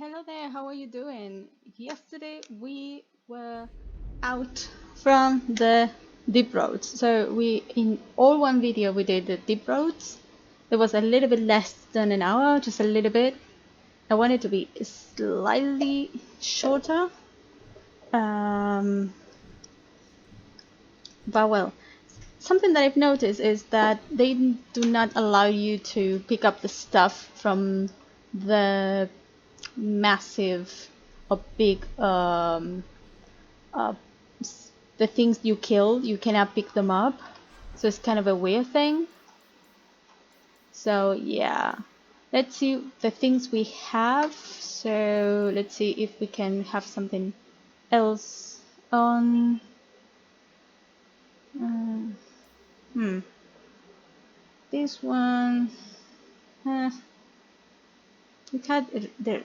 Hello there, how are you doing? Yesterday we were out from the deep roads. So we in all one video we did the deep roads. It was a little bit less than an hour, just a little bit. I wanted to be slightly shorter. Um, but well, something that I've noticed is that they do not allow you to pick up the stuff from the massive or big uh, the things you killed, you cannot pick them up. So it's kind of a weird thing. So yeah, let's see the things we have. So let's see if we can have something else on. Uh, this one. Uh, we had it there.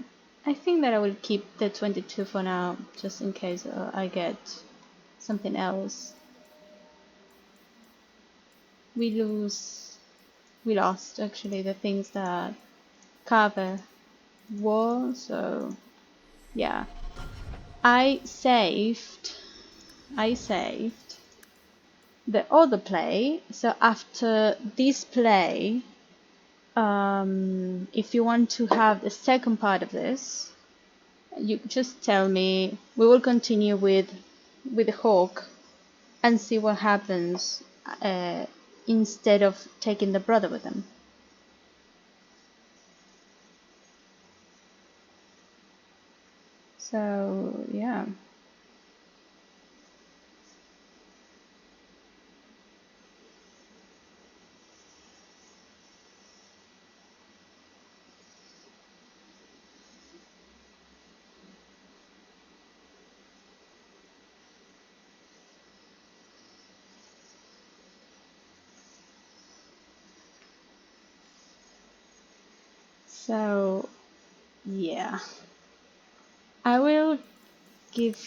I think that I will keep the 22 for now, just in case I get something else. We lost actually the things that cover wall, so yeah. I saved the other play, so after this play, if you want to have the second part of this, you just tell me. We will continue with the hawk and see what happens instead of taking the brother with them. So yeah. So yeah, I will give.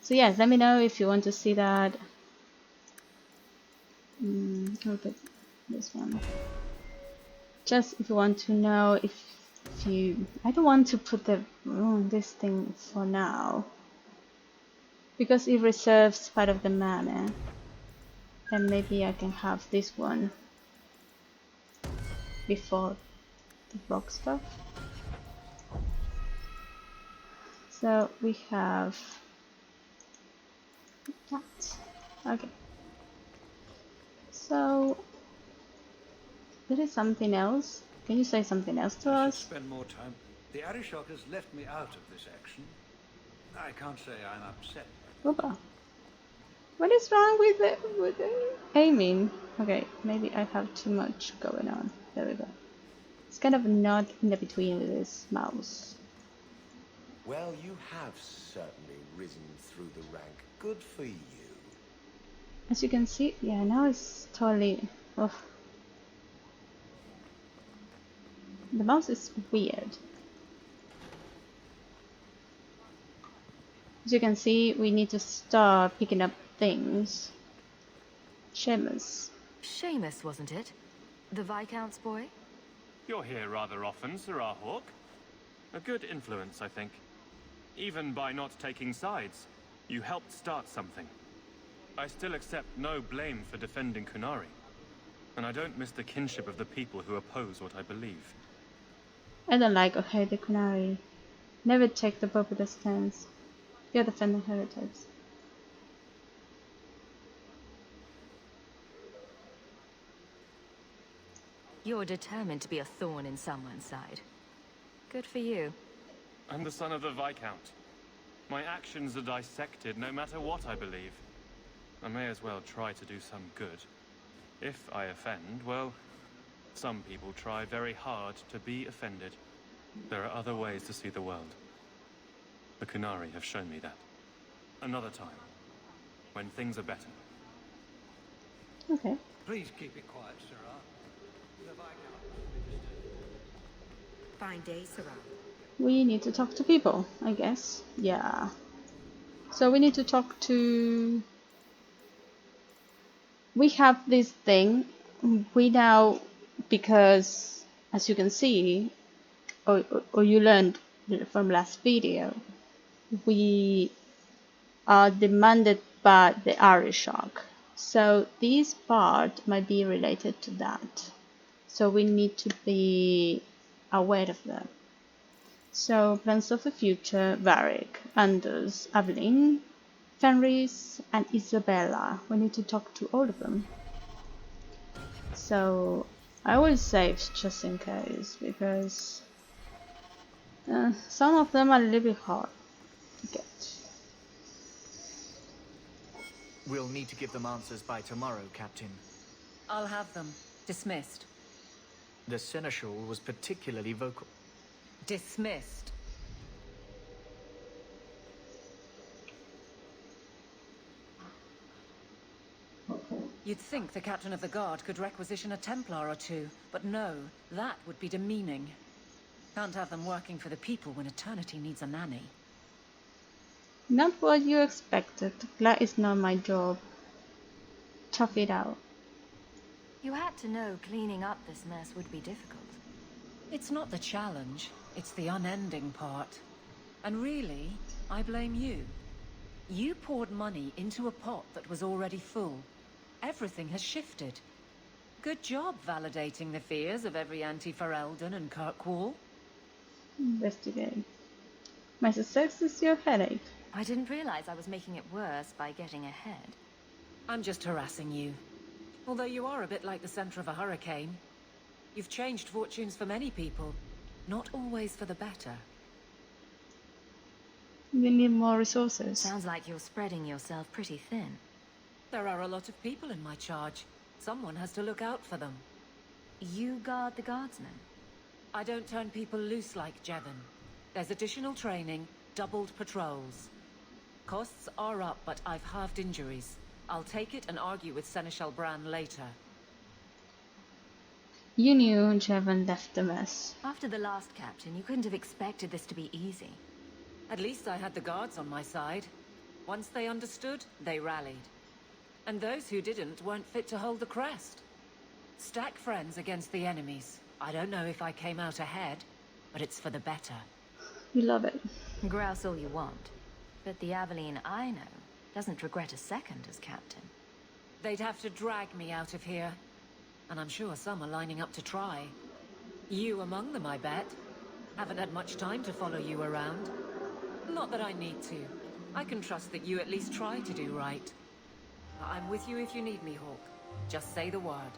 So yes, let me know if you want to see that. I'll put this one. Just if you want to know if you. I don't want to put the this thing for now because it reserves part of the mana, and maybe I can have this one before the rock stuff. So we have that. Okay. So there is something else. Can you say something else to I should us? spend more time. The Arishok has left me out of this action. I can't say I'm upset by that. Ooba. What is wrong with the aiming? Okay, maybe I have too much going on. There we go. It's kind of not in the between with this mouse. Well, you have certainly risen through the rank. Good for you. As you can see, yeah, now it's totally. Oh, the mouse is weird. As you can see, we need to start picking up things. Seamus. Seamus, wasn't it? The Viscount's boy? You're here rather often, Sirrah Hawk. A good influence, I think. Even by not taking sides, you helped start something. I still accept no blame for defending Qunari, and I don't miss the kinship of the people who oppose what I believe. I don't like or hate the Qunari. Never take the popular stance. You're defending heretics. You're determined to be a thorn in someone's side. Good for you. I'm the son of the Viscount. My actions are dissected no matter what I believe. I may as well try to do some good. If I offend, well, some people try very hard to be offended. There are other ways to see the world. The Qunari have shown me that. Another time, when things are better. Okay. Please keep it quiet, Sirrah. The Viscount must be disturbed. Fine day, Sirrah. We need to talk to people, I guess. Yeah. So we need to talk to. We have this thing. We now, because as you can see, or you learned from last video, we are demanded by the Arishok. So this part might be related to that. So we need to be aware of that. So plans of the future, Varric, Anders, Aveline, Fenris, and Isabella. We need to talk to all of them. So I will save just in case, because some of them are a little bit hard to get. We'll need to give them answers by tomorrow, Captain. I'll have them. Dismissed. The Seneschal was particularly vocal. Dismissed. You'd think the Captain of the Guard could requisition a Templar or two, but no, that would be demeaning. Can't have them working for the people when eternity needs a nanny. Not what you expected. That is not my job. Tough it out. You had to know cleaning up this mess would be difficult. It's not the challenge, it's the unending part. And really, I blame you. You poured money into a pot that was already full. Everything has shifted. Good job validating the fears of every anti-Ferelden and Kirkwall. Investigate. My success is your headache. I didn't realize I was making it worse by getting ahead. I'm just harassing you. Although you are a bit like the center of a hurricane. You've changed fortunes for many people, not always for the better. We need more resources. Sounds like you're spreading yourself pretty thin. There are a lot of people in my charge. Someone has to look out for them. You guard the guardsmen? I don't turn people loose like Jevon. There's additional training, doubled patrols. Costs are up, but I've halved injuries. I'll take it and argue with Seneschal Bran later. You knew Jevon left a mess. After the last captain, you couldn't have expected this to be easy. At least I had the guards on my side. Once they understood, they rallied. And those who didn't weren't fit to hold the crest. Stack friends against the enemies. I don't know if I came out ahead, but it's for the better. We love it. Grouse all you want. But the Aveline I know doesn't regret a second as captain. They'd have to drag me out of here. And I'm sure some are lining up to try. You among them, I bet. Haven't had much time to follow you around. Not that I need to. I can trust that you at least try to do right. I'm with you if you need me, Hawke. Just say the word.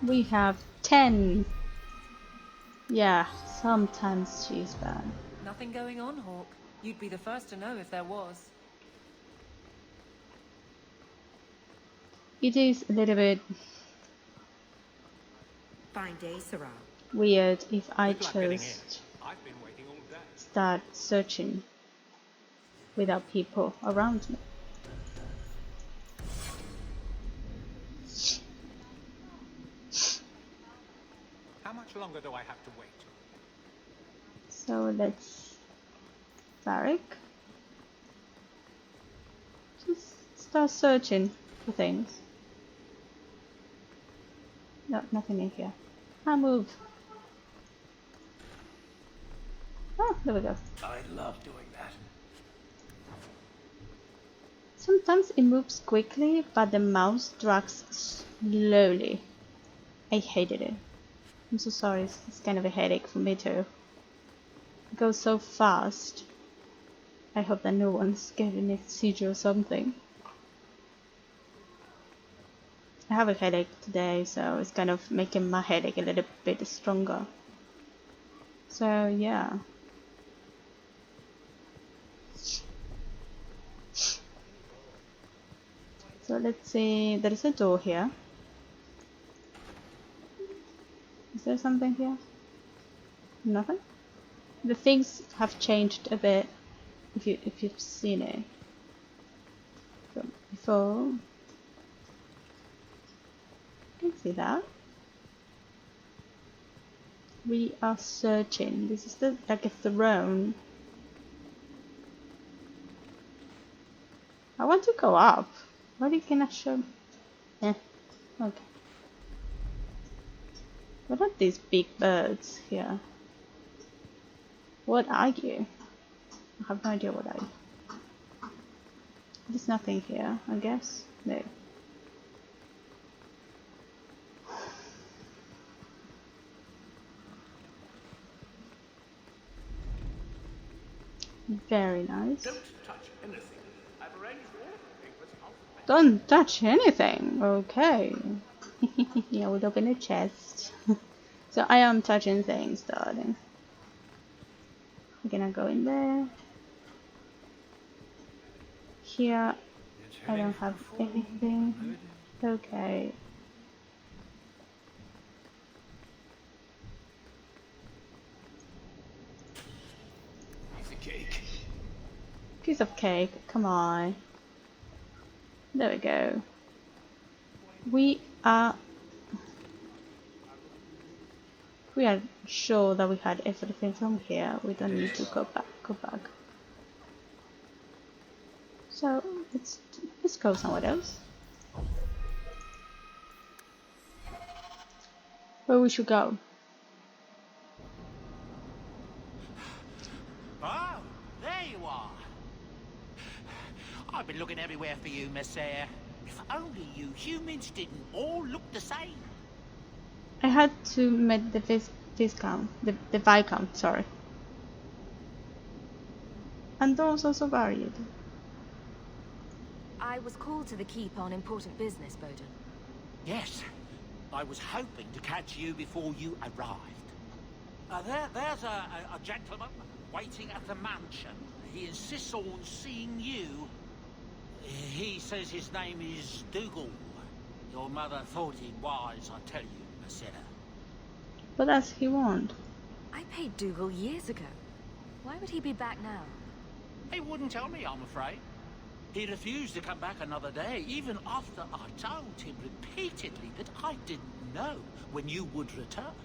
We have 10. Yeah, sometimes she's bad. Nothing going on, Hawke. You'd be the first to know if there was. It is a little bit Fine day, Sarah. weird if I Good luck getting just in. I've been waiting all day. start searching without people around me. How much longer do I have to wait? So let's Varric. Just start searching for things. No, nothing in here. I move. Oh, there we go. I love doing that. Sometimes it moves quickly, but the mouse drags slowly. I hated it. I'm so sorry, it's kind of a headache for me too. It goes so fast. I hope that no one's getting a seizure or something. I have a headache today, so it's kind of making my headache a little bit stronger. So yeah. So let's see, there is a door here. Is there something here? Nothing? The things have changed a bit if you've seen it. So before, you can see that. We are searching. This is like a throne. I want to go up. Why can I show? Eh, okay. What are these big birds here? What are you? I have no idea what are you. There's nothing here, I guess. No. Very nice. Don't touch anything. I've arranged all of the papers alphabetically. Don't touch anything. Okay. Yeah, we'll open a chest. So I am touching things, darling. I'm gonna go in there. Here, I don't have anything. Okay. Piece of cake. Piece of cake. Come on. There we go. We are sure that we had everything from here. We don't need to go back. So let's go somewhere else. Where we should go? Oh, there you are. I've been looking everywhere for you, Messiah. If only you humans didn't all look the same. I had to meet the Viscount, the Viscount, sorry. And those also varied. I was called to the keep on important business, Bowden. Yes, I was hoping to catch you before you arrived. There's a gentleman waiting at the mansion. He insists on seeing you. He says his name is Dougal. Your mother thought he was, I tell you, Messiah. But as he won't. I paid Dougal years ago. Why would he be back now? He wouldn't tell me, I'm afraid. He refused to come back another day, even after I told him repeatedly that I didn't know when you would return.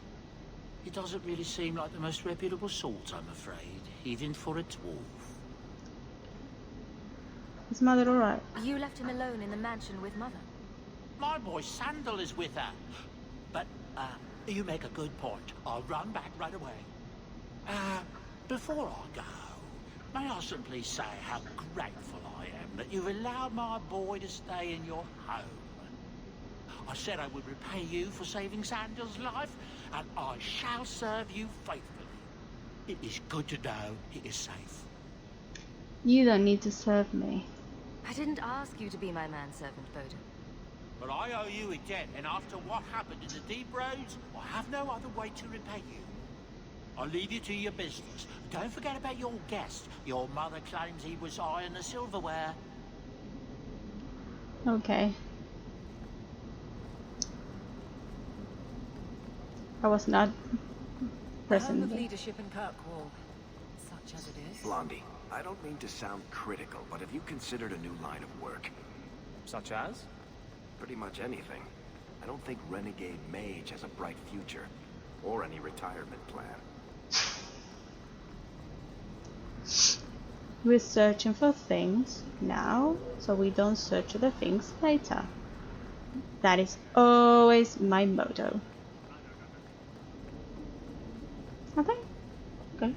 He doesn't really seem like the most reputable sort, I'm afraid, even for a dwarf. Is Mother alright? You left him alone in the mansion with Mother. My boy Sandal is with her. But, you make a good point. I'll run back right away. Before I go, may I simply say how grateful I am that you've allowed my boy to stay in your home. I said I would repay you for saving Sandal's life, and I shall serve you faithfully. It is good to know he is safe. You don't need to serve me. I didn't ask you to be my manservant, Bowden. But I owe you a debt, and after what happened in the Deep Roads, I have no other way to repay you. I'll leave you to your business. Don't forget about your guest. Your mother claims he was eyeing the silverware. Okay. I was not The present. home of there. leadership in Kirkwall, such as it is. Blondie, I don't mean to sound critical, but have you considered a new line of work? Such as? Pretty much anything. I don't think Renegade Mage has a bright future, or any retirement plan. We're searching for things now, so we don't search the things later. That is always my motto. Nothing? Okay.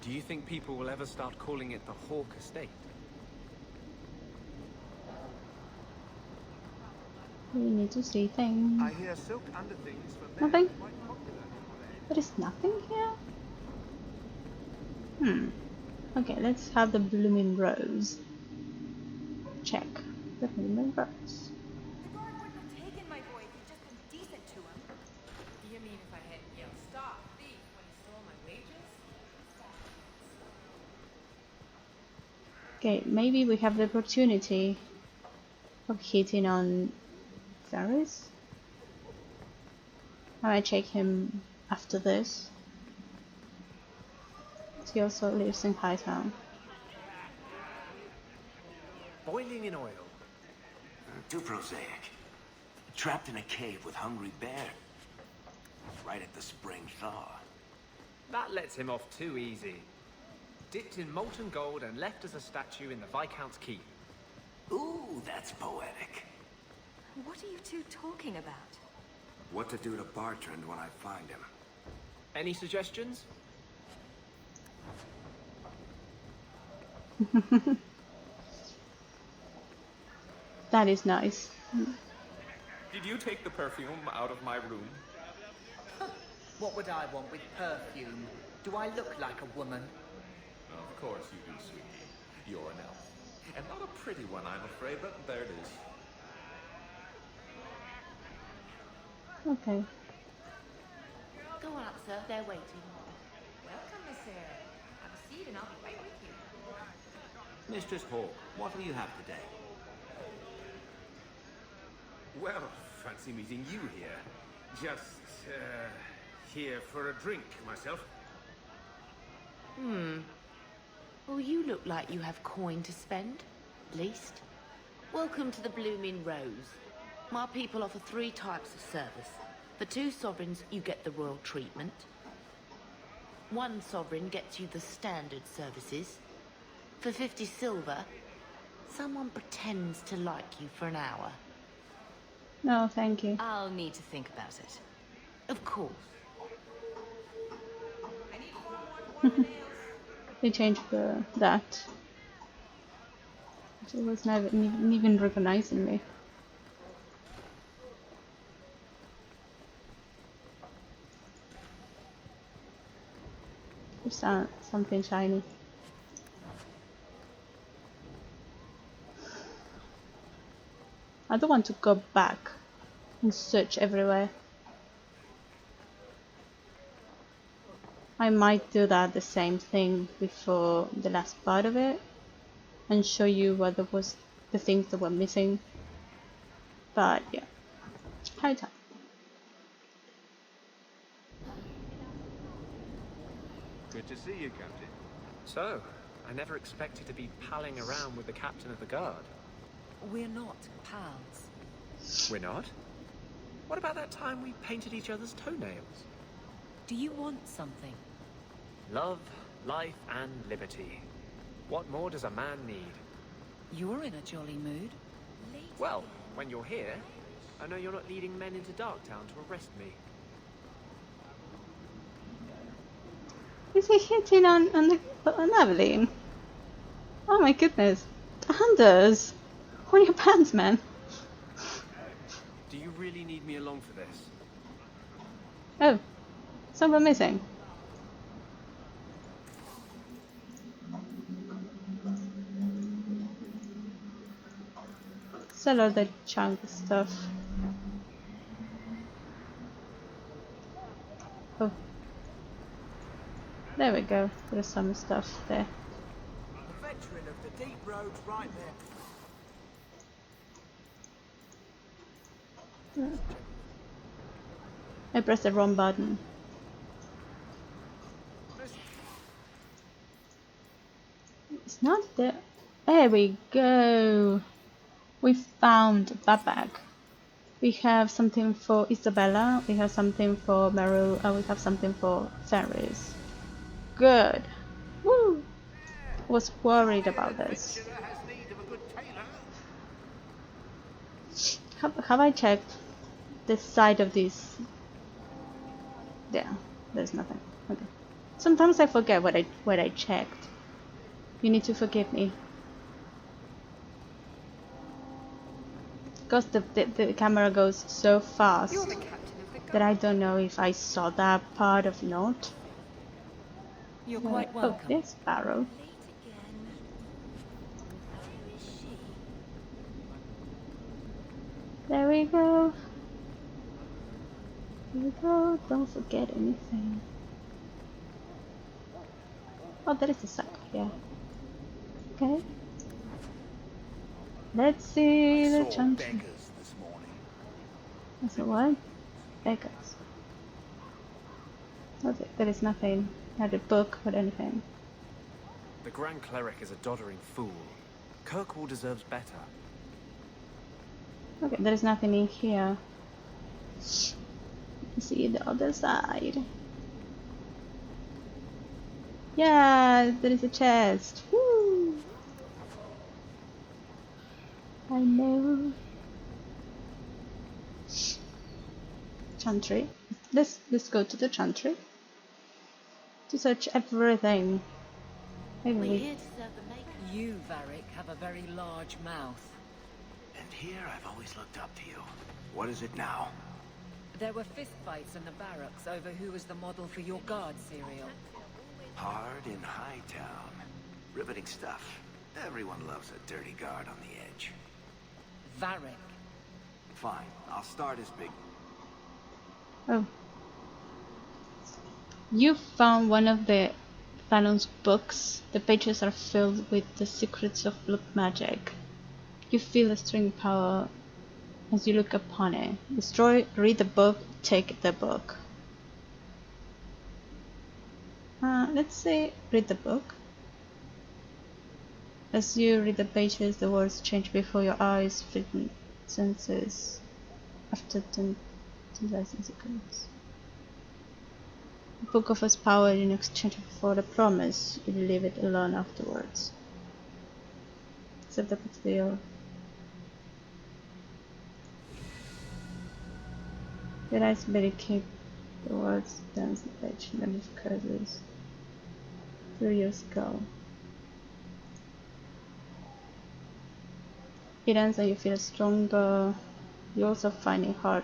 Do you think people will ever start calling it the Hawk Estate? We need to see things. I hear silk underthings for men Nothing? quite popular. There is nothing here? Okay, let's have the blooming rose. Check. The blooming rose. The guard wouldn't have taken my boy if he'd just been decent to him. You mean if I had yelled, "Stop, thief," when he stole my wages? Okay, maybe we have the opportunity of hitting on Varys. I might check him after this. He also lives in Hightown. Boiling in oil. Too prosaic. Trapped in a cave with hungry bear. Right at the spring thaw. That lets him off too easy. Dipped in molten gold and left as a statue in the Viscount's keep. Ooh, that's poetic. What are you two talking about? What to do to Bartrand when I find him. Any suggestions? That is nice. Did you take the perfume out of my room? What would I want with perfume? Do I look like a woman? Of course you do, sweetie. You're an elf. And not a pretty one, I'm afraid, but there it is. Okay. Go on up, sir. They're waiting. Welcome, Miss Sarah. Have a seat and I'll be right with you. Mistress Hawke, what will you have today? Well, fancy meeting you here. Just, here for a drink, myself. Well, you look like you have coin to spend, at least. Welcome to the Blooming Rose. My people offer 3 types of service. For 2 sovereigns, you get the royal treatment. 1 sovereign gets you the standard services. For 50 silver, someone pretends to like you for an hour. No, thank you. I'll need to think about it. Of course. I need 4 more nails. They changed that. It was never even recognizing me. There's something shiny. I don't want to go back and search everywhere. I might do that the same thing before the last part of it and show you what was the things that were missing. But yeah, high time. Good to see you, Captain. So, I never expected to be palling around with the captain of the guard. We're not pals. We're not? What about that time we painted each other's toenails? Do you want something? Love, life, and liberty. What more does a man need? You're in a jolly mood. Well, when you're here, I know you're not leading men into Darktown to arrest me. Is he hitting on Aveline? Oh my goodness. Anders! What are your pants, man? Do you really need me along for this? Oh, someone missing. Sell all the chunk stuff. Oh. There we go. There's some stuff there. The veteran of the deep roads right there. I pressed the wrong button. It's not there. There we go. We found that bag. We have something for Isabella. We have something for Meryl. And we have something for Ferris. Good. Woo! I was worried about this. Have I checked the side of this? Yeah, there's nothing. Okay. Sometimes I forget what I checked. You need to forgive me. Because the camera goes so fast that I don't know if I saw that part or not. You're quite welcome. Oh, there's Barrow. There we go. Here we go. Don't forget anything. Oh, there is a sack. Yeah. Okay. Let's see the chunky. Beggars this morning. That's a what? Beggars. Okay, there is nothing. Not a book or anything. The Grand Cleric is a doddering fool. Kirkwall deserves better. Okay, there is nothing in here. Let's see the other side. Yeah, there is a chest. Woo! I know. Chantry. Let's go to the chantry. to search everything. Maybe We're we... here to serve the maker. You, Varric, have a very large mouth. And here I've always looked up to you. What is it now? There were fistfights in the barracks over who was the model for your guard cereal. Hard in Hightown. Riveting stuff. Everyone loves a dirty guard on the edge. Varric. Fine, I'll start as big. Oh. You found one of the Thanos books. The pages are filled with the secrets of blood magic. You feel a strange power as you look upon it. Destroy, read the book, take the book. Let's say read the book. As you read the pages, the words change before your eyes, fitting senses after 10,000 seconds. The book offers power in exchange for the promise you leave it alone afterwards. Except that it's the Your eyes better keep the words down the page, then it curses through your skull. It ends and you feel stronger. You also find it hard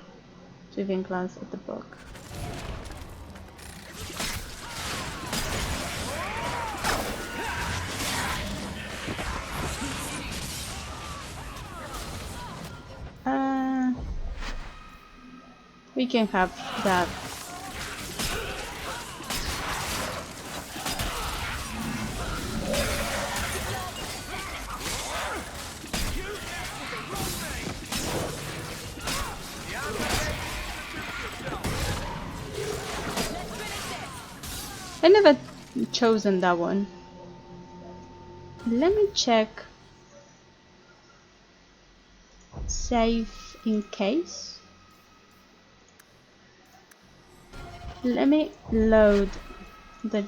to even glance at the book. We can have that. I never chosen that one. Let me check. Save in case. Let me load the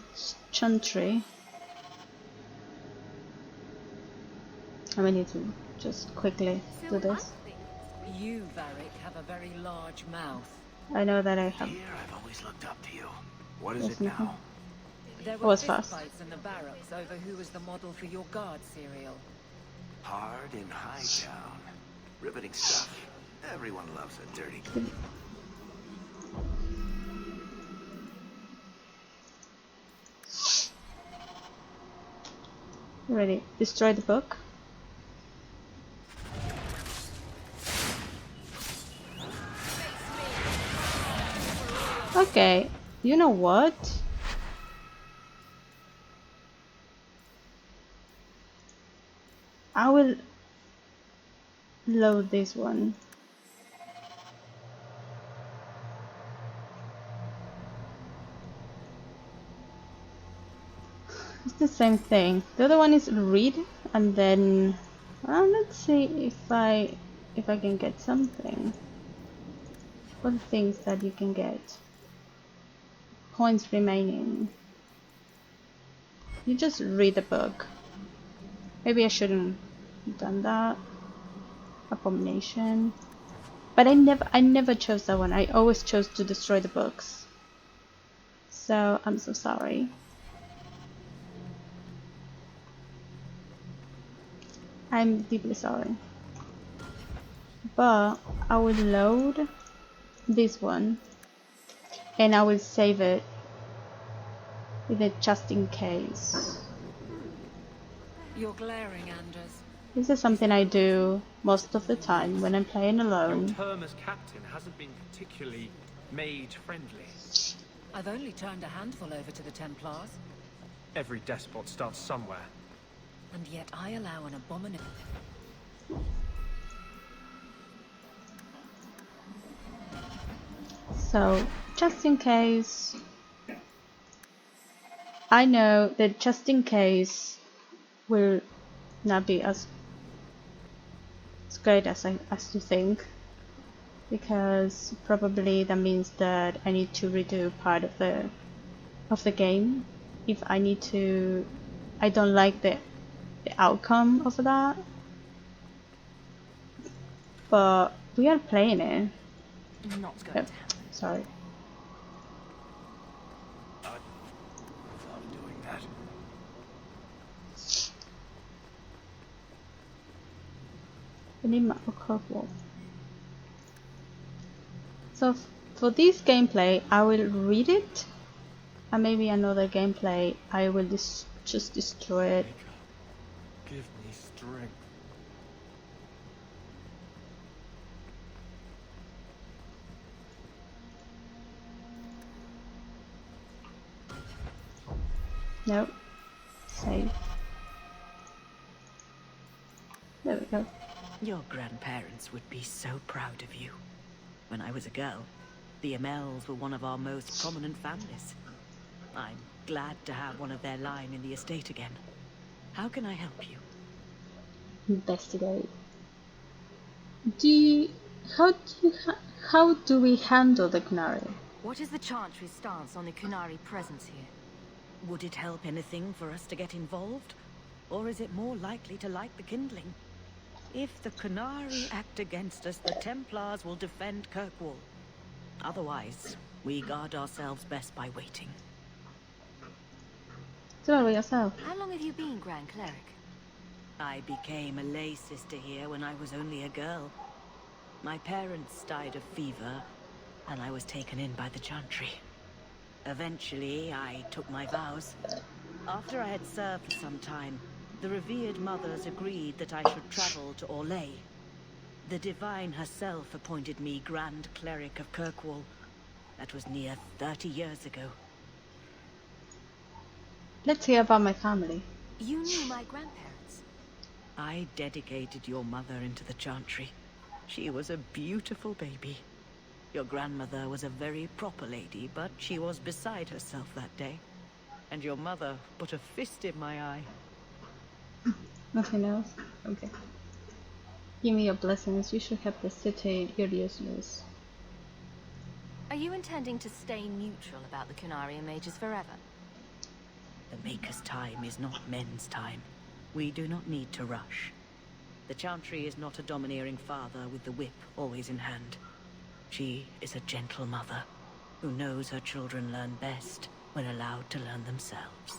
chantry. I need to just quickly do this. You, Varric, have a very large mouth. I know that I have. Here I've always looked up to you. What is it now? There I were was fast. fistfights in the barracks over who was the model for your guard cereal. Hard in Hightown. Riveting stuff. Everyone loves a dirty. Ready. Destroy the book. Okay. You know what? I will load this one. It's the same thing. The other one is read, and then let's see if I can get something. What are the things that you can get? Coins remaining. You just read the book. Maybe I shouldn't have done that. Abomination. But I never chose that one. I always chose to destroy the books. So I'm so sorry. I'm deeply sorry. But I will load this one and I will save it with it just in case. You're glaring, Anders. This is something I do most of the time when I'm playing alone. Your term as captain hasn't been particularly maid-friendly. I've only turned a handful over to the Templars. Every despot starts somewhere. And yet I allow an abominable... So, just in case... I know that just in case will not be as great as you think, because probably that means that I need to redo part of the game if I need to. I don't like the outcome of that, but we are playing it. Not going to happen. Sorry. Enigma of Kirkwall. So for this gameplay, I will read it, and maybe another gameplay I will just destroy it. Give me strength. No. Save. There we go. Your grandparents would be so proud of you. When I was a girl, the Amels were one of our most prominent families. I'm glad to have one of their line in the estate again. How can I help you? Investigate. How do we handle the Qunari? What is the Chantry's stance on the Qunari presence here? Would it help anything for us to get involved? Or is it more likely to light the kindling? If the Qunari act against us, the Templars will defend Kirkwall. Otherwise, we guard ourselves best by waiting. Do it with yourself. How long have you been Grand Cleric? I became a lay sister here when I was only a girl. My parents died of fever, and I was taken in by the Chantry. Eventually, I took my vows. After I had served for some time, the revered mothers agreed that I should travel to Orlais. The Divine herself appointed me Grand Cleric of Kirkwall. That was near 30 years ago. Let's hear about my family. You knew my grandparents? I dedicated your mother into the Chantry. She was a beautiful baby. Your grandmother was a very proper lady, but she was beside herself that day. And your mother put a fist in my eye. Nothing else? Okay. Give me your blessings. You should have the city Ilios. Are you intending to stay neutral about the Qunari mages forever? The Maker's time is not men's time. We do not need to rush. The Chantry is not a domineering father with the whip always in hand. She is a gentle mother who knows her children learn best when allowed to learn themselves.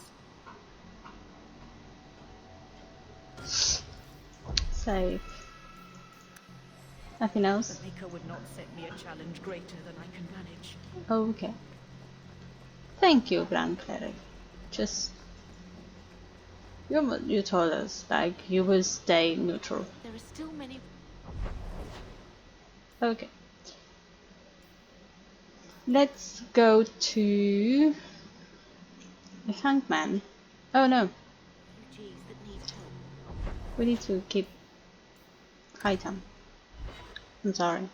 Save. Nothing else? The Maker would not set me a challenge greater than I can manage. Okay. Thank you, Grand Cleric. Just... You told us, like, you will stay neutral. There are still many... Okay. Let's go to... the Hangman. Oh no. We need to keep item. I'm sorry.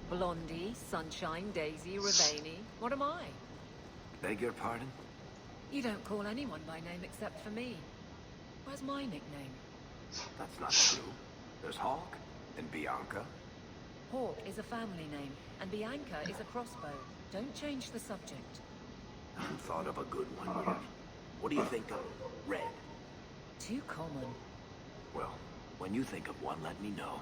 Blondie, Sunshine, Daisy, Ravani. What am I? Beg your pardon? You don't call anyone by name except for me. Where's my nickname? That's not true. There's Hawk and Bianca. Hawk is a family name, and Bianca is a crossbow. Don't change the subject. I haven't thought of a good one yet. What do you think of Red? Too common. Well, when you think of one, let me know.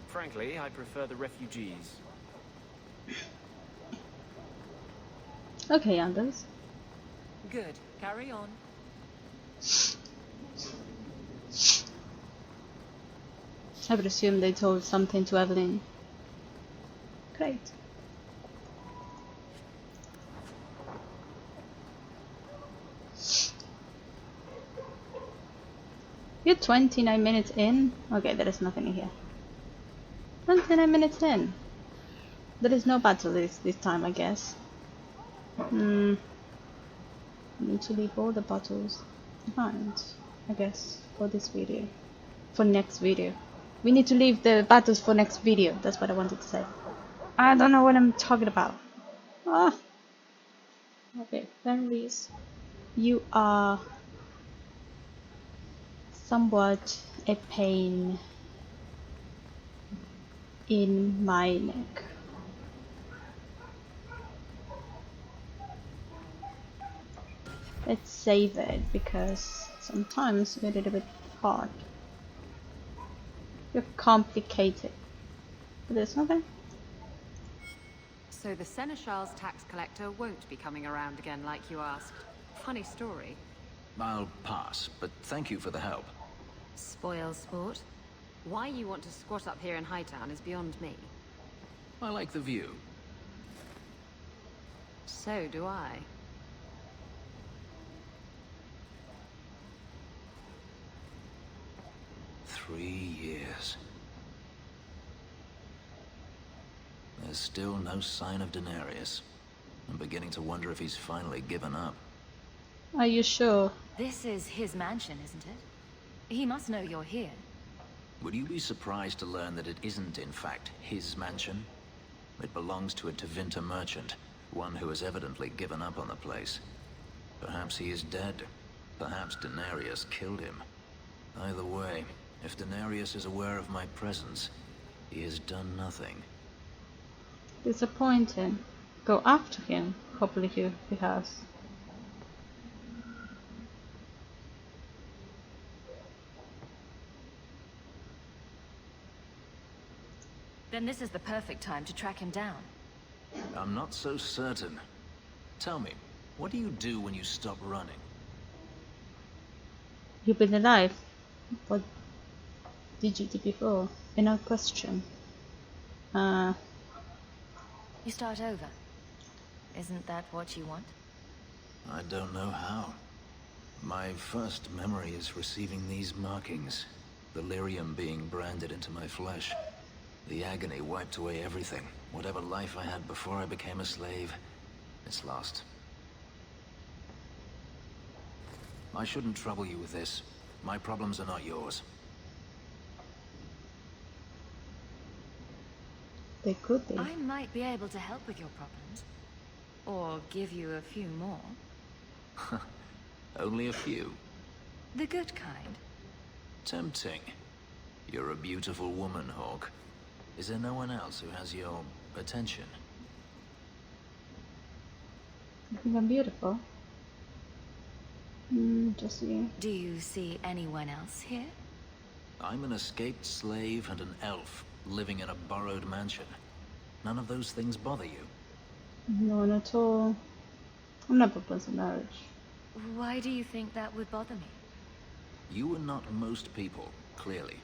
Frankly, I prefer the refugees. Okay, Anders. Good. Carry on. I would assume they told something to Evelyn. Great. You're 29 minutes in? Okay, there is nothing in here. 29 minutes in. There is no battle this time, I guess. I need to leave all the battles behind, I guess, for this video. For next video. We need to leave the battles for next video. That's what I wanted to say. I don't know what I'm talking about. Ah. Okay, Fenris. You are somewhat a pain in my neck. Let's save it because sometimes it's a little bit hard. You're complicated. But there's nothing. So the Seneschal's tax collector won't be coming around again like you asked. Funny story. I'll pass, but thank you for the help. Spoil sport. Why you want to squat up here in Hightown is beyond me. I like the view. So do I. Three years. There's still no sign of Denarius. I'm beginning to wonder if he's finally given up. Are you sure? This is his mansion, isn't it? He must know you're here. Would you be surprised to learn that it isn't, in fact, his mansion? It belongs to a Tevinter merchant, one who has evidently given up on the place. Perhaps he is dead. Perhaps Denarius killed him. Either way, if Denarius is aware of my presence, he has done nothing. Disappointing. Go after him. Hopefully he has. Then this is the perfect time to track him down. I'm not so certain. Tell me, what do you do when you stop running? You've been alive. What did you do before? Another question. You start over. Isn't that what you want? I don't know how. My first memory is receiving these markings. The lyrium being branded into my flesh. The agony wiped away everything. Whatever life I had before I became a slave, it's lost. I shouldn't trouble you with this. My problems are not yours. They could be. I might be able to help with your problems. Or give you a few more. Only a few. The good kind. Tempting. You're a beautiful woman, Hawke. Is there no one else who has your attention? I think I'm beautiful. Just you. Do you see anyone else here? I'm an escaped slave and an elf living in a borrowed mansion. None of those things bother you? No, not at all. I'm not proposing marriage. Why do you think that would bother me? You are not most people, clearly.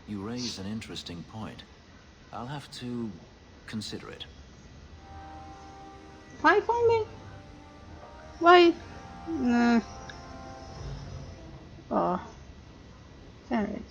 You raise an interesting point. I'll have to consider it. 5 only? Why? Nah. Oh. Fenris.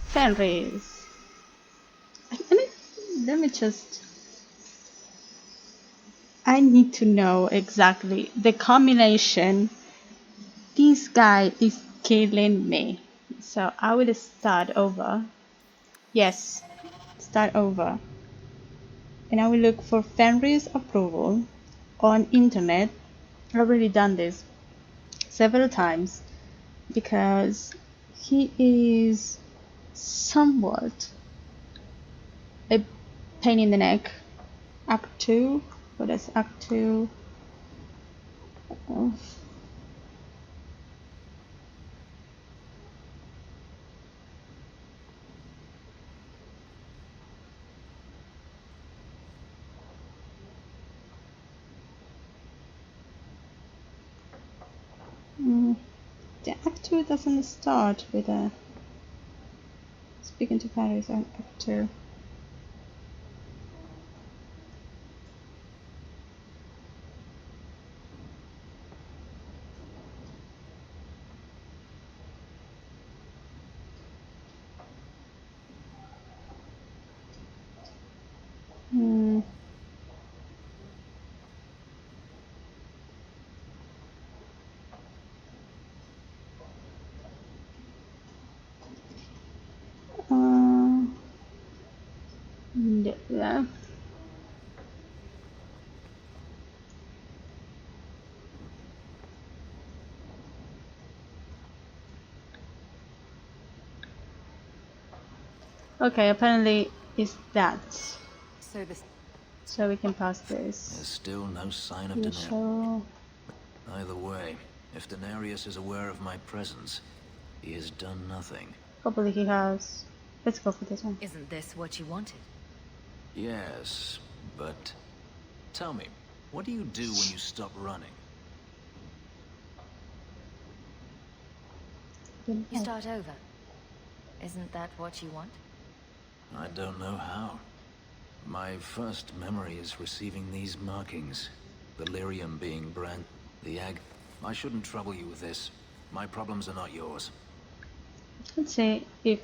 Fenris. Let me just... I need to know exactly the combination. This guy is killing me. So I will start over. Yes, start over. And I will look for Fenris approval on internet. I've already done this several times because he is somewhat a pain in the neck. Act 2. What is Act 2? The Act 2 doesn't start with a speaking to Paris Act 2. Yeah. Okay, apparently it's that. So we can pass this. There's still no sign of You Daenerys. shall... Either way, if Daenerys is aware of my presence, he has done nothing. Hopefully he has. Let's go for this one. Isn't this what you wanted? Yes, but tell me, what do you do when you stop running? You start over. Isn't that what you want? I don't know how. My first memory is receiving these markings. The lyrium being brand... the egg. I shouldn't trouble you with this. My problems are not yours. Let's see if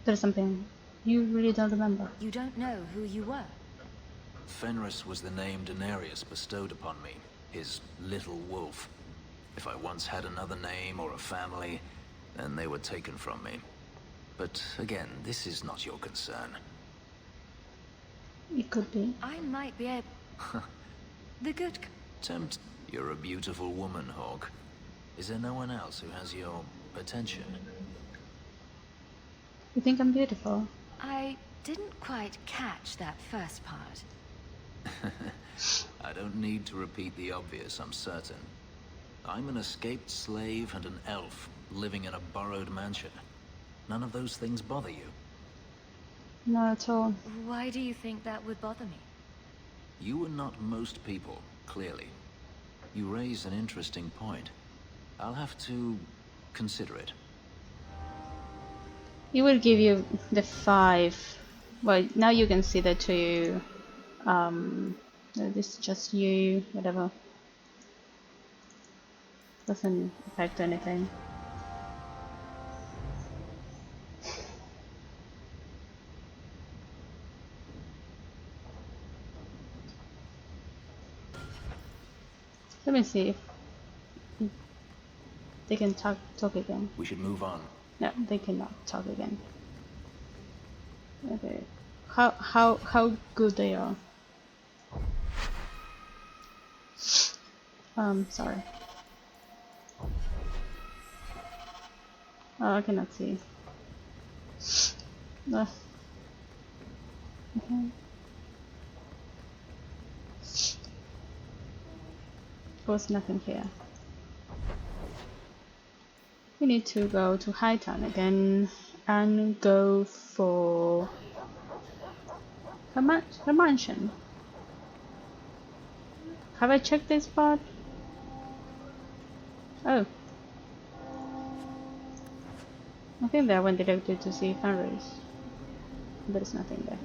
there's something you really don't remember. You don't know who you were? Fenris was the name Daenerys bestowed upon me. His little wolf. If I once had another name or a family, then they were taken from me. But again, this is not your concern. It could be. I might be able... The good... Tempt... You're a beautiful woman, Hawk. Is there no one else who has your attention? You think I'm beautiful? I didn't quite catch that first part. I don't need to repeat the obvious, I'm certain. I'm an escaped slave and an elf, living in a borrowed mansion. None of those things bother you? Not at all. Why do you think that would bother me? You are not most people, clearly. You raise an interesting point. I'll have to consider it. He will give you the 5. Well, now you can see the 2. This is just you, whatever. Doesn't affect anything. Let me see if they can talk again. We should move on. No, they cannot talk again. Okay. How good they are. Sorry. Oh, I cannot see. Okay. Was nothing here. We need to go to Hightown again and go for her mansion. Have I checked this part? Oh. I think that I went directly to see Fenris. There's nothing there.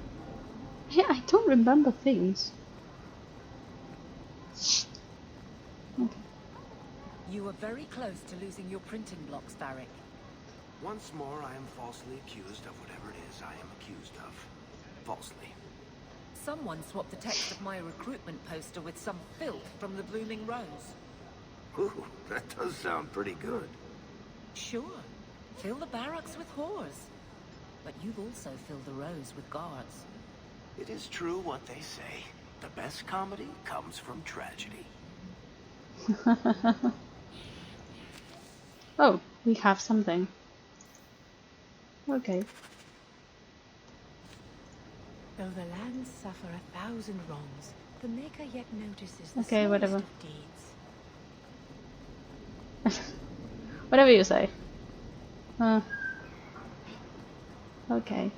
Yeah, I don't remember things. Okay. You were very close to losing your printing blocks, Varric. Once more, I am falsely accused of whatever it is I am accused of. Falsely. Someone swapped the text of my recruitment poster with some filth from the Blooming Rose. Ooh, that does sound pretty good. Sure. Fill the barracks with whores. But you've also filled the Rose with guards. It is true what they say. The best comedy comes from tragedy. Oh, we have something. Okay. Though the lands suffer 1,000 wrongs, the Maker yet notices the Okay, smallest whatever. of deeds. Whatever you say. Okay.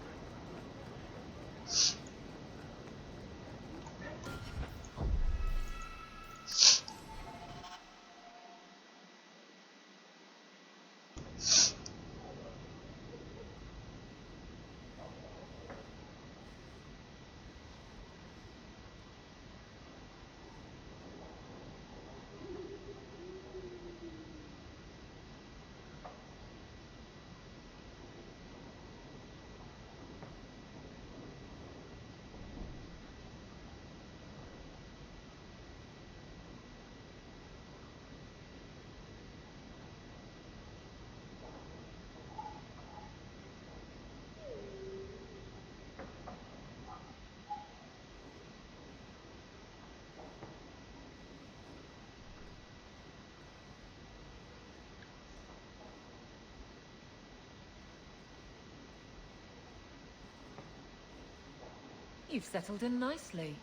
You've settled in nicely.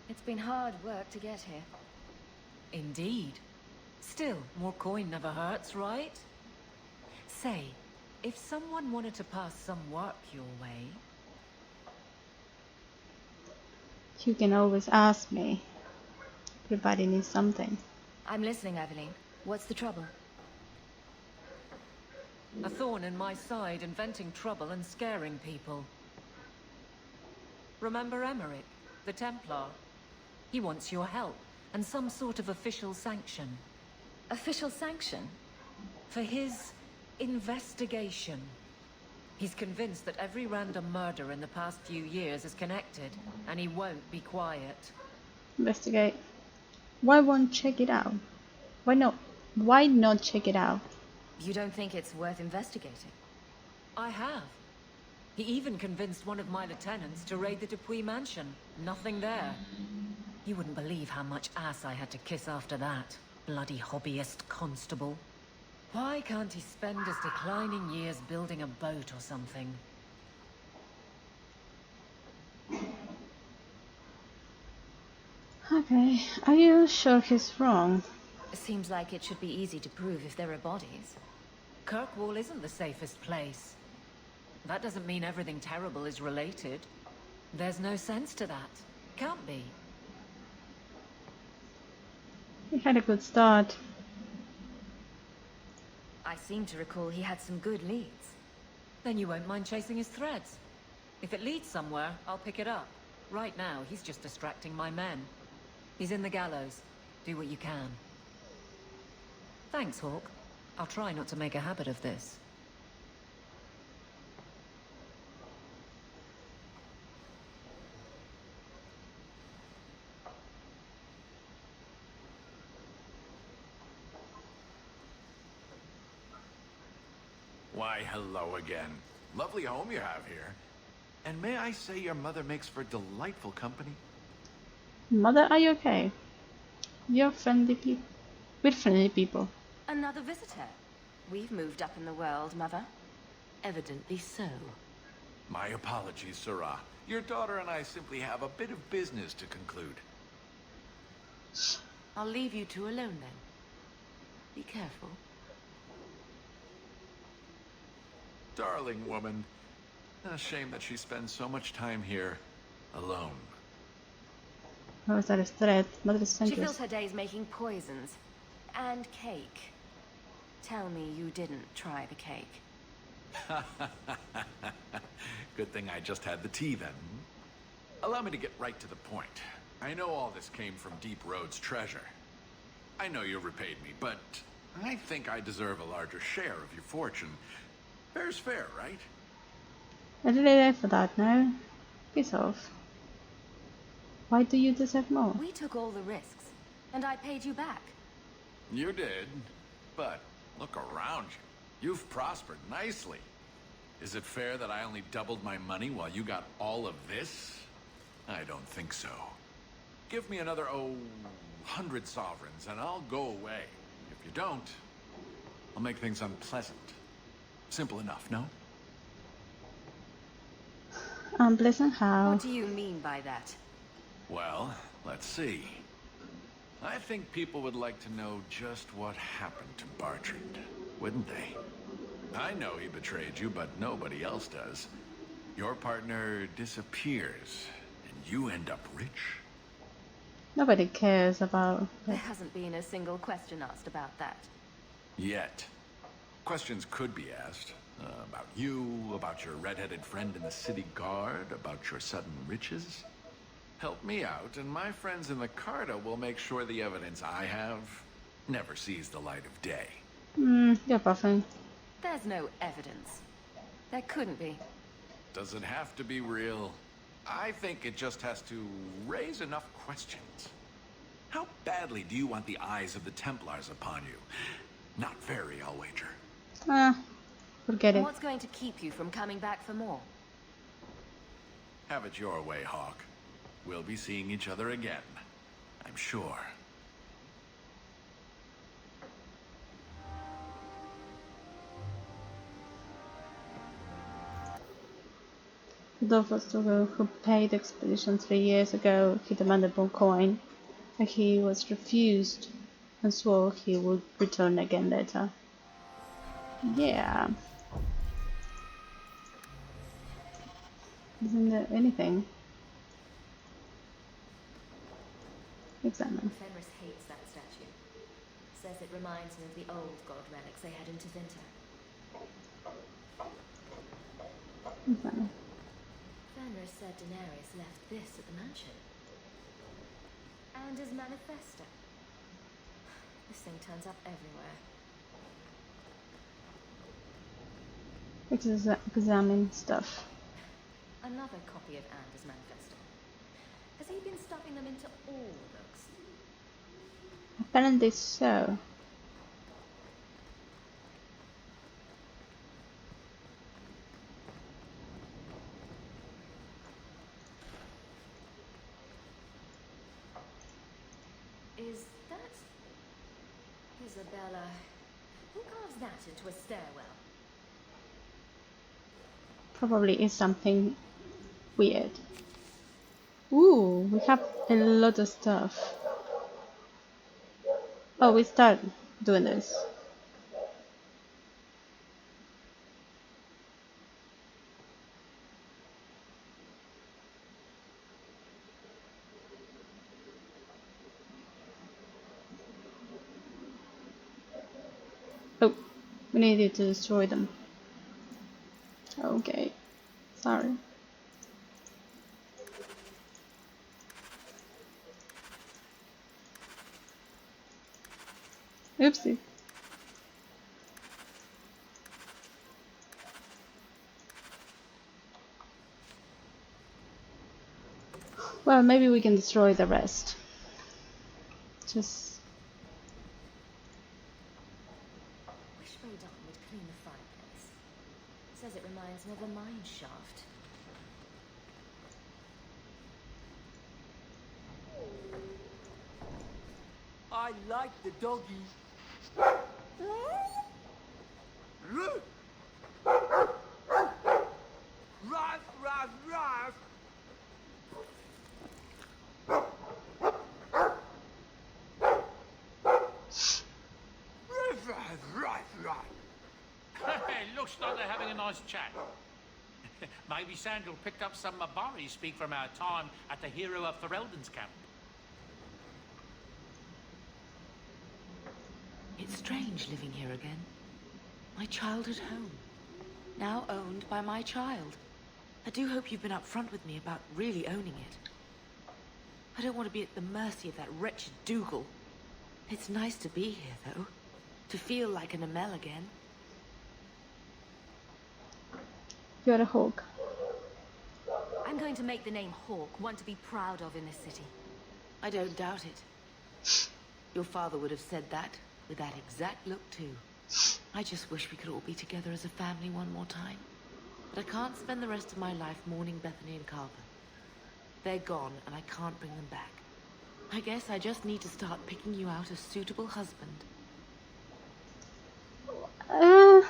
It's been hard work to get here. Indeed. Still, more coin never hurts, right? Say, if someone wanted to pass some work your way... You can always ask me. Everybody needs something. I'm listening, Aveline. What's the trouble? A thorn in my side, inventing trouble and scaring people. Remember Emmerich, the Templar? He wants your help, and some sort of official sanction. Official sanction? For his investigation. He's convinced that every random murder in the past few years is connected, and he won't be quiet. Investigate. Why won't check it out? Why not? Why not check it out? You don't think it's worth investigating? I have. He even convinced one of my lieutenants to raid the Dupuis mansion. Nothing there. You wouldn't believe how much ass I had to kiss after that. Bloody hobbyist constable. Why can't he spend his declining years building a boat or something? Okay, are you sure he's wrong? Seems like it should be easy to prove if there are bodies. Kirkwall isn't the safest place. That doesn't mean everything terrible is related. There's no sense to that. Can't be. He had a good start. I seem to recall he had some good leads. Then you won't mind chasing his threads. If it leads somewhere, I'll pick it up. Right now, he's just distracting my men. He's in the gallows. Do what you can. Thanks, Hawke. I'll try not to make a habit of this. Why, hello again. Lovely home you have here. And may I say your mother makes for delightful company? Mother, are you okay? You're friendly people. We're friendly people. Another visitor. We've moved up in the world, Mother. Evidently so. My apologies, Sirrah. Your daughter and I simply have a bit of business to conclude. I'll leave you two alone then. Be careful. Darling woman. A shame that she spends so much time here alone. How is that a threat? Mother is She centrist. fills her days making poisons. And cake. Tell me you didn't try the cake. Good thing I just had the tea then. Allow me to get right to the point. I know all this came from Deep Road's treasure. I know you repaid me, but I think I deserve a larger share of your fortune. Fair's fair, right? I didn't there for that, no? Piss off. Why do you deserve more? We took all the risks, and I paid you back. You did, but look around you. You've prospered nicely. Is it fair that I only doubled my money while you got all of this? I don't think so. Give me another, 100 sovereigns, and I'll go away. If you don't, I'll make things unpleasant. Simple enough, no? Unpleasant how? What do you mean by that? Well, let's see. I think people would like to know just what happened to Bartrand, wouldn't they? I know he betrayed you, but nobody else does. Your partner disappears, and you end up rich. Nobody cares about There hasn't been a single question asked about that. Yet. Questions could be asked. About you, about your red-headed friend in the city guard, about your sudden riches. Help me out, and my friends in the Carta will make sure the evidence I have never sees the light of day. You're buffing. There's no evidence. There couldn't be. Does it have to be real? I think it just has to raise enough questions. How badly do you want the eyes of the Templars upon you? Not very, I'll wager. Forget it. What's going to keep you from coming back for more? Have it your way, Hawke. We'll be seeing each other again, I'm sure. Dolphus who paid the expedition 3 years ago, he demanded more coin, but he was refused and swore he would return again later. Yeah. Isn't there anything? Examine. Fenris hates that statue. Says it reminds him of the old god relics they had in Tevinter. Examine. Fenris said Daenerys left this at the mansion. And his manifesto. This thing turns up everywhere. Examine stuff. Another copy of Anders' manifesto. Has he been stuffing them into all the books? Apparently so. Is that Isabella? Who carves that into a stairwell? Probably is something weird. Ooh, we have a lot of stuff. Oh, we start doing this. Oh, we needed to destroy them. Okay, sorry. Oopsie. Well, maybe we can destroy the rest. Just... Wish Bodon would clean the fireplace. Says it reminds him of a mine shaft. I like the doggy. Ruff, ruff, ruff. Hey, looks like they're having a nice chat. Maybe Sandal picked up some Mabari speak from our time at the Hero of Ferelden's camp. It's strange living here again. My childhood home. Now owned by my child. I do hope you've been upfront with me about really owning it. I don't want to be at the mercy of that wretched Dougal. It's nice to be here, though. To feel like an Amel again. You're a hawk. I'm going to make the name Hawk one to be proud of in this city. I don't doubt it. Your father would have said that, with that exact look too. I just wish we could all be together as a family one more time. But I can't spend the rest of my life mourning Bethany and Carver. They're gone, and I can't bring them back. I guess I just need to start picking you out a suitable husband. I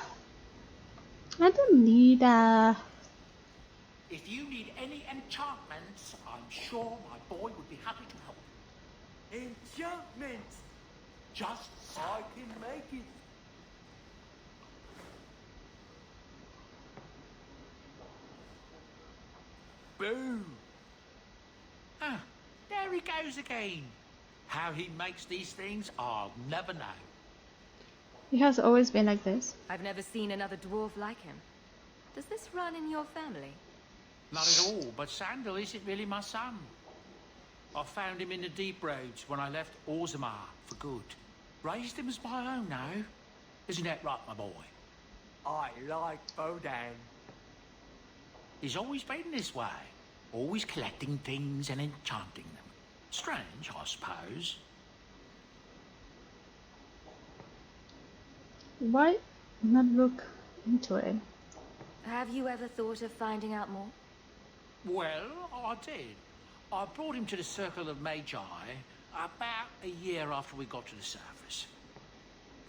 don't need If you need any enchantments, I'm sure my boy would be happy to help. Enchantment! Just so. I can make it. Boo! Ah, there he goes again. How he makes these things, I'll never know. He has always been like this. I've never seen another dwarf like him. Does this run in your family? Not at all, but Sandal isn't really my son. I found him in the deep roads when I left Orzammar for good. Raised him as my own now. Isn't that right, my boy? I like Bodhan. He's always been this way. Always collecting things and enchanting them. Strange, I suppose. Why not look into it? Have you ever thought of finding out more? Well, I did. I brought him to the Circle of Magi about a year after we got to the surface.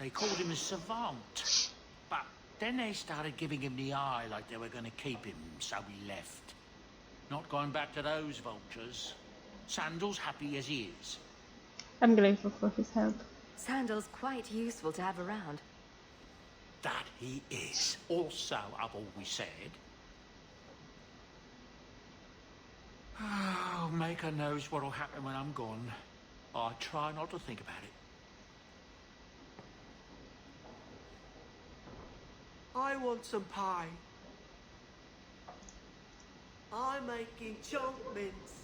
They called him a savant, but then they started giving him the eye like they were going to keep him, so we left. Not going back to those vultures. Sandal's happy as he is. I'm grateful for his help. Sandal's quite useful to have around. That he is. Also, I've always said. Oh, Maker knows what'll happen when I'm gone. I try not to think about it. I want some pie. I'm making chunk mince.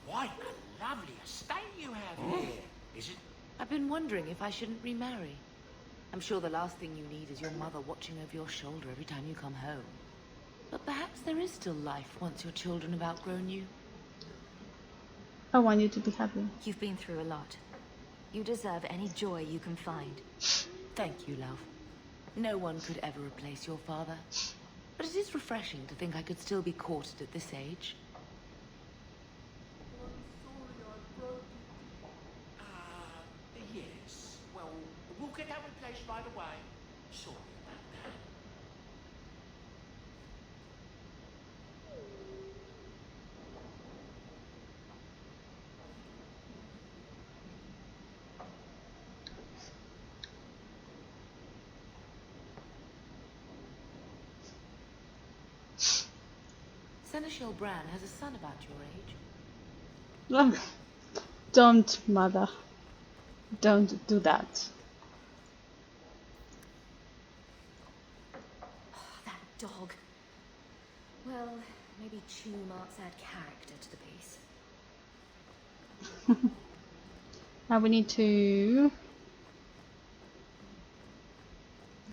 Quite a lovely estate you have here, is it? I've been wondering if I shouldn't remarry. I'm sure the last thing you need is your mother watching over your shoulder every time you come home. But perhaps there is still life once your children have outgrown you. I want you to be happy. You've been through a lot. You deserve any joy you can find. Thank you, love. No one could ever replace your father. But it is refreshing to think I could still be courted at this age. Yes. Well, we'll get that replaced right away. Sorry about that. Seneschal Bran has a son about your age. Don't, mother. Don't do that. Oh, that dog. Well, maybe chew marks add character to the piece. Now we need to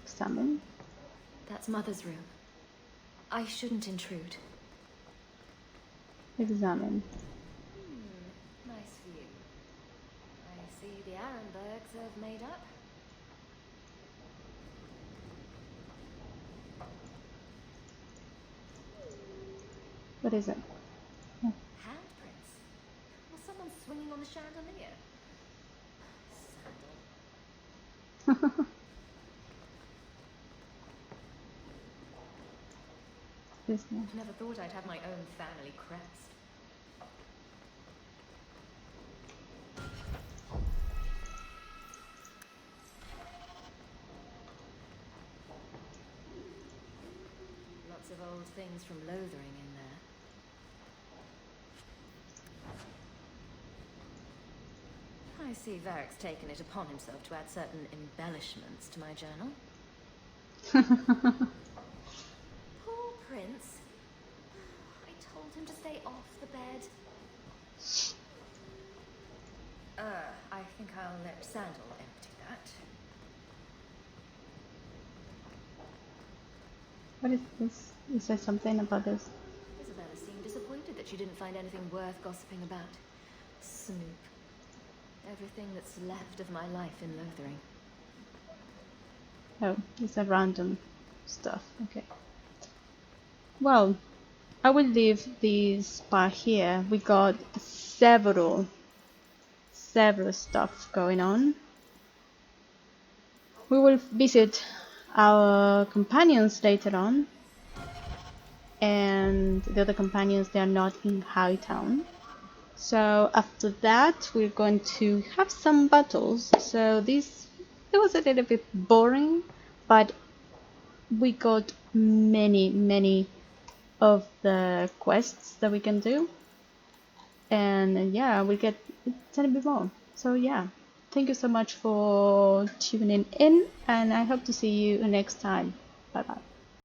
examine. That's Mother's room. I shouldn't intrude. Examine. Nice view. I see the Arenbergs have made up. What is it? Oh. Handprints? Was someone swinging on the chandelier? Sandal. Never thought I'd have my own family crest. Lots of old things from Lothering in there. I see Varric's taken it upon himself to add certain embellishments to my journal. Poor Prince. I told him to stay off the bed. I think I'll let Sandal empty that. What is this? Is there something about this? Isabella seemed disappointed that she didn't find anything worth gossiping about. Snoop. Everything that's left of my life in Lothering. Oh, it's a random stuff. Okay. Well, I will leave these by here. We got several stuff going on. We will visit our companions later on, and the other companions, they are not in Hightown. So after that we're going to have some battles. So it was a little bit boring, but we got many of the quests that we can do, and yeah, we get a little bit more. So yeah, thank you so much for tuning in, and I hope to see you next time. Bye bye.